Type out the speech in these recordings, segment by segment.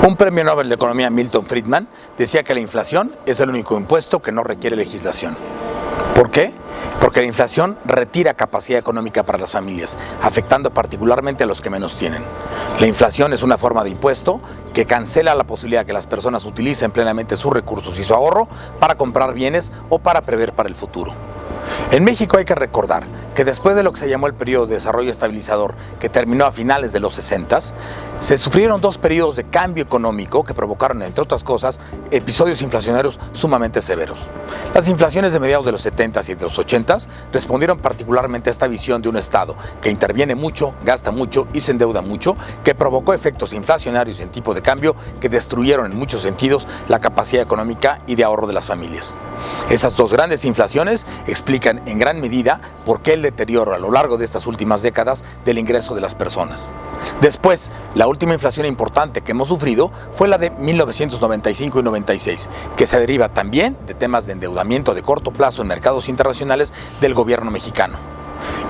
Un premio Nobel de Economía, Milton Friedman, decía que la inflación es el único impuesto que no requiere legislación. ¿Por qué? Porque la inflación retira capacidad económica para las familias, afectando particularmente a los que menos tienen. La inflación es una forma de impuesto que cancela la posibilidad de que las personas utilicen plenamente sus recursos y su ahorro para comprar bienes o para prever para el futuro. En México hay que recordar que después de lo que se llamó el periodo de desarrollo estabilizador, que terminó a finales de los 60s, se sufrieron dos periodos de cambio económico que provocaron, entre otras cosas, episodios inflacionarios sumamente severos. Las inflaciones de mediados de los 70s y de los 80s respondieron particularmente a esta visión de un Estado que interviene mucho, gasta mucho y se endeuda mucho, que provocó efectos inflacionarios en tipo de cambio que destruyeron en muchos sentidos la capacidad económica y de ahorro de las familias. Esas dos grandes inflaciones explican en gran medida por qué el deterioro a lo largo de estas últimas décadas del ingreso de las personas. Después, la última inflación importante que hemos sufrido fue la de 1995 y 96, que se deriva también de temas de endeudamiento de corto plazo en mercados internacionales del gobierno mexicano.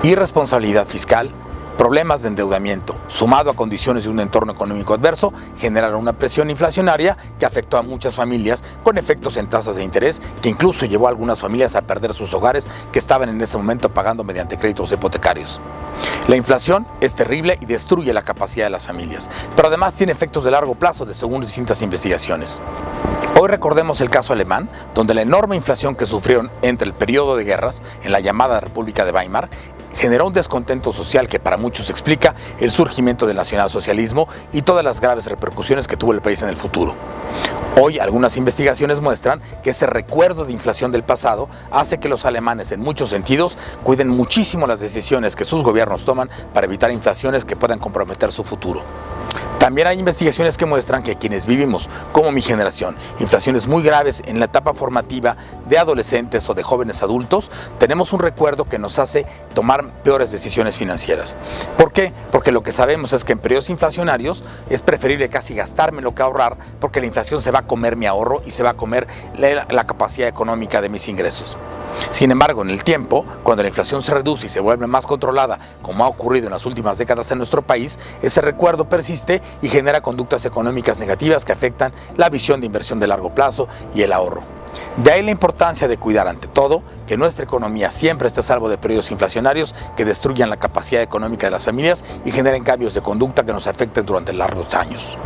Irresponsabilidad fiscal, problemas de endeudamiento, sumado a condiciones de un entorno económico adverso, generaron una presión inflacionaria que afectó a muchas familias con efectos en tasas de interés que incluso llevó a algunas familias a perder sus hogares que estaban en ese momento pagando mediante créditos hipotecarios. La inflación es terrible y destruye la capacidad de las familias, pero además tiene efectos de largo plazo según distintas investigaciones. Hoy recordemos el caso alemán, donde la enorme inflación que sufrieron entre el periodo de guerras en la llamada República de Weimar generó un descontento social que para muchos explica el surgimiento del nacionalsocialismo y todas las graves repercusiones que tuvo el país en el futuro. Hoy algunas investigaciones muestran que ese recuerdo de inflación del pasado hace que los alemanes en muchos sentidos cuiden muchísimo las decisiones que sus gobiernos toman para evitar inflaciones que puedan comprometer su futuro. También hay investigaciones que muestran que quienes vivimos, como mi generación, inflaciones muy graves en la etapa formativa de adolescentes o de jóvenes adultos, tenemos un recuerdo que nos hace tomar peores decisiones financieras. ¿Por qué? Porque lo que sabemos es que en periodos inflacionarios es preferible casi gastarme lo que ahorrar, porque la inflación se va a comer mi ahorro y se va a comer la capacidad económica de mis ingresos. Sin embargo, en el tiempo, cuando la inflación se reduce y se vuelve más controlada, como ha ocurrido en las últimas décadas en nuestro país, ese recuerdo persiste y genera conductas económicas negativas que afectan la visión de inversión de largo plazo y el ahorro. De ahí la importancia de cuidar ante todo que nuestra economía siempre esté a salvo de periodos inflacionarios que destruyan la capacidad económica de las familias y generen cambios de conducta que nos afecten durante largos años.